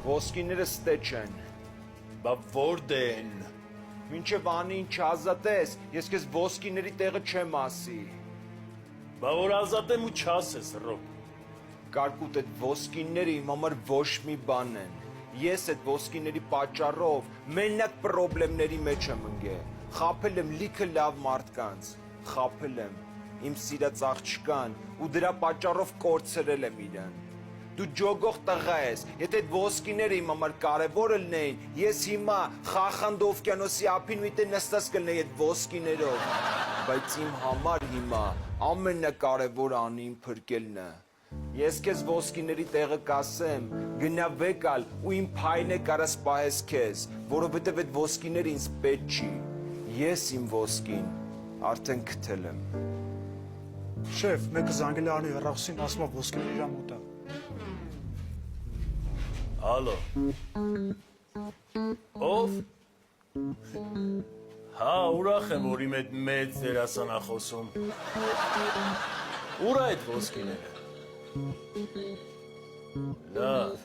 Ոսկիները ստե չեն։ Բա որտե են։ Մինչև անին չազատես, ես քեզ ոսկիների տեղը չեմ ասի։ Բա որ ազատեմ ու չասես, Ռոբ։ Կարկուտ այդ ոսկիները իմ համար ոչ մի բան են։ Ես այդ ոսկիների պատճառով մենակ պրոբլեմների մեջ եմ ընկել։ Խաբել եմ լիքը լավ մարդկանց։ Խաբել եմ իմ սիրած աղջկան ու դրա պատճառով կորցրել եմ իրան։ Դու ջոգող տղա ես, եթե այդ ոսկիները իմ համար կարևոր լինեին, ես հիմա Խախանդ օվկիանոսի ափին մի տեղ նստած կլինեի այդ ոսկիներով, բայց իմ համար հիմա ամենակարևոր անին փրկելն է։ Ես քեզ ոսկիների տեղը կասեմ, գնա վեկալ ու իմ փայնը կարաս պահես քեզ, որովհետև այդ ոսկիները ինձ պետք չի։ Ես իմ ոսկին արդեն գտել եմ։ Շեֆ, մեկը զանգել է անի հեռախոսին, ասում է ոսկիները իր մոտ է։ Ալո։ Ով։ Հա, ուրախ եմ, որ իմ այդ մեծ դերասան ա խոսում։ Ուր այդ ոսկիները։ Լավ։